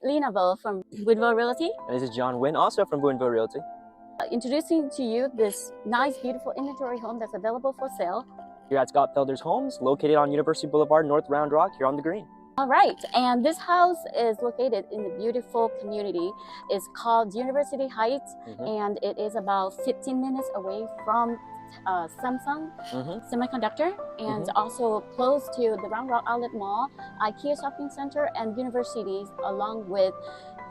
Lena from Woodville Realty. And this is John Wynn, also from Woodville Realty. Introducing to you this nice, beautiful inventory home that's available for sale. Here at Scott Felder's Homes, located on University Boulevard, North Round Rock, here on the green. All right, and this house is located in a beautiful community. It's called University Heights, and it is about 15 minutes away from Samsung Semiconductor, and also close to the Round Rock Outlet Mall, IKEA Shopping Center, and universities, along with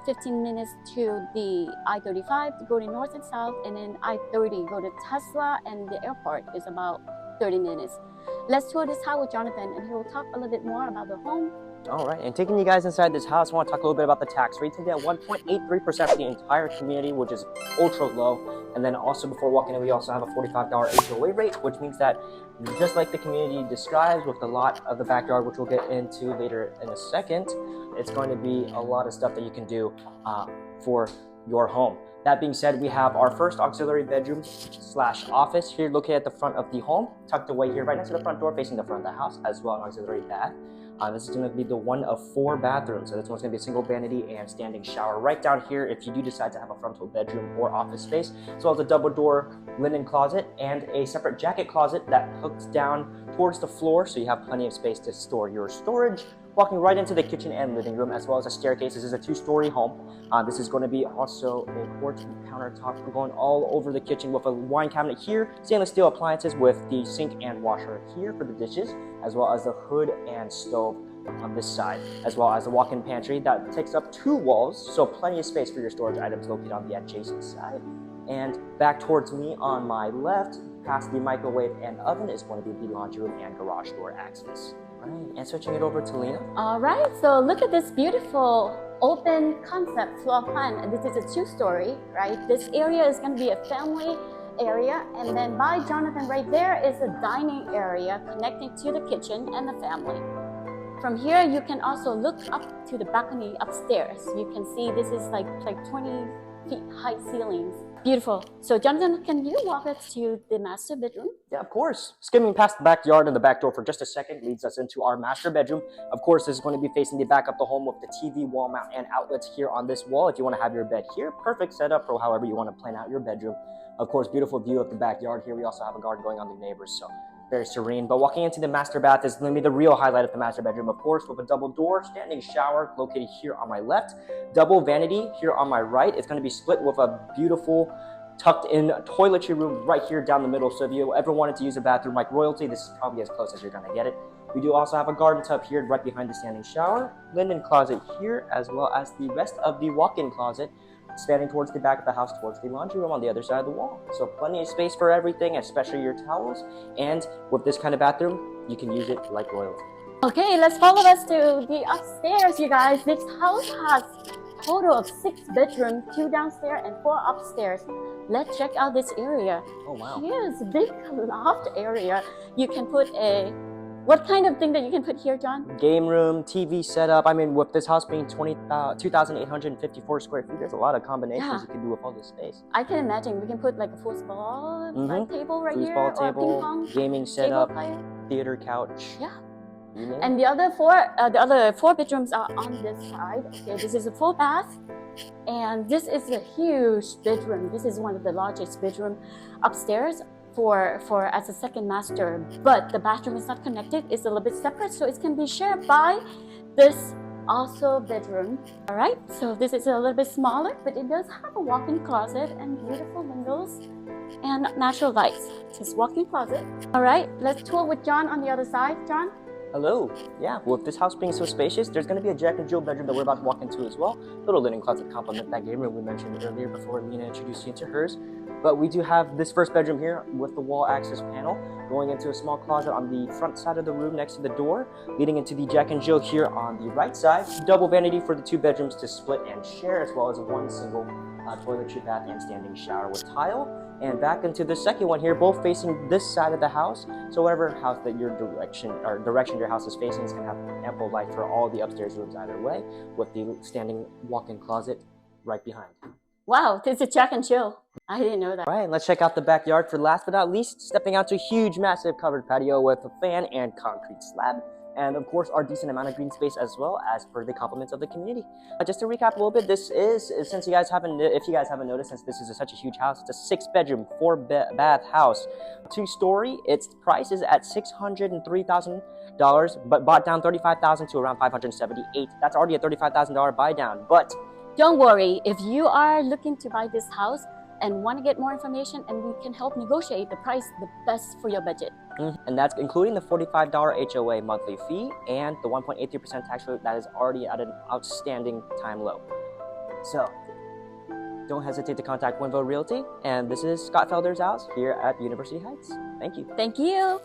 15 minutes to the I-35 to go to north and south, and then I-30 go to Tesla, and the airport is about 30 minutes. Let's tour this house with Jonathan, and he will talk a little bit more about the home. All right, and taking you guys inside this house, I want to talk a little bit about the tax rate. It's going to be at 1.83% for the entire community, which is ultra low. And then also before walking in, we also have a $45 HOA rate, which means that just like the community describes with the lot of the backyard, which we'll get into later in a second, it's going to be a lot of stuff that you can do for your home. That being said, we have our first auxiliary bedroom / office here located at the front of the home, tucked away here right next to the front door facing the front of the house, as well as an auxiliary bath. This is going to be the one of 4 bathrooms. So this one's going to be a single vanity and standing shower right down here if you do decide to have a frontal bedroom or office space, as well as a double door linen closet and a separate jacket closet that hooks down towards the floor, so you have plenty of space to store your storage. Walking right into the kitchen and living room, as well as a staircase. This is a 2-story home. This is going to be also a quartz countertop going all over the kitchen with a wine cabinet here, stainless steel appliances with the sink and washer here for the dishes, as well as the hood and stove on this side, as well as the walk-in pantry that takes up 2 walls, so plenty of space for your storage items located on the adjacent side. And back towards me on my left, past the microwave and oven, is going to be the laundry room and garage door access. Right, and switching it over to Lena. All right, so look at this beautiful open concept floor plan. This is a 2-story, right? This area is going to be a family area, and then by Jonathan right there is a dining area connecting to the kitchen and the family. From here, you can also look up to the balcony upstairs. You can see this is like 20 feet high ceilings. Beautiful. So Jonathan, can you walk us to the master bedroom? Yeah, of course. Skimming past the backyard and the back door for just a second leads us into our master bedroom. Of course, this is going to be facing the back of the home with the TV wall mount and outlets here on this wall. If you want to have your bed here, perfect setup for however you want to plan out your bedroom. Of course, beautiful view of the backyard here. We also have a garden going on the neighbors, so very serene. But walking into the master bath is going to be the real highlight of the master bedroom, of course, with a double door, standing shower located here on my left, double vanity here on my right. It's going to be split with a beautiful tucked in toiletry room right here down the middle. So if you ever wanted to use a bathroom like royalty, this is probably as close as you're going to get it. We do also have a garden tub here right behind the standing shower, linen closet here, as well as the rest of the walk-in closet spanning towards the back of the house, towards the laundry room on the other side of the wall. So plenty of space for everything, especially your towels. And with this kind of bathroom, you can use it like royalty. Okay, let's follow us to the upstairs, you guys. This house has a total of 6 bedrooms, 2 downstairs and 4 upstairs. Let's check out this area. Oh, wow. Here's a big loft area. You can put what kind of thing that you can put here, John? Game room, TV setup. I mean, with this house being 2,854 square feet, there's a lot of combinations you can do with all this space. I can imagine we can put like a foosball table right here, foosball table, or ping pong gaming setup, theater couch. Yeah. And the other 4 bedrooms are on this side. Okay, this is a full bath, and this is a huge bedroom. This is one of the largest bedroom upstairs for as a second master, but the bathroom is not connected. It's a little bit separate, so it can be shared by this also bedroom. All right, so this is a little bit smaller, but it does have a walk-in closet and beautiful windows and natural lights. Just walk-in closet. All right, let's tour with John on the other side. John? Hello. Yeah, with this house being so spacious, there's going to be a Jack and Jill bedroom that we're about to walk into as well. Little linen closet to complement that game room we mentioned earlier before Lena introduced you into hers. But we do have this first bedroom here with the wall access panel going into a small closet on the front side of the room next to the door, leading into the Jack and Jill here on the right side. Double vanity for the 2 bedrooms to split and share, as well as 1 single toiletry, bath, and standing shower with tile. And back into the second one here, both facing this side of the house. So whatever house that your direction your house is facing is going to have ample light for all the upstairs rooms either way, with the standing walk-in closet right behind. Wow, this is Jack and Jill. I didn't know that. All right, let's check out the backyard for last but not least, stepping out to a huge, massive covered patio with a fan and concrete slab. and of course our decent amount of green space as well as per the compliments of the community. Just to recap a little bit, this is, since you guys haven't, if you guys haven't noticed, since this is such a huge house, it's a 6-bedroom, 4-bath house, 2-story. Its price is at $603,000, but bought down $35,000 to around $578,000. That's already a $35,000 buy down. But don't worry, if you are looking to buy this house and want to get more information, and we can help negotiate the price the best for your budget. And that's including the $45 HOA monthly fee and the 1.83% tax rate that is already at an outstanding time low. So don't hesitate to contact Winville Realty. And this is Scott Felder's house here at University Heights. Thank you. Thank you.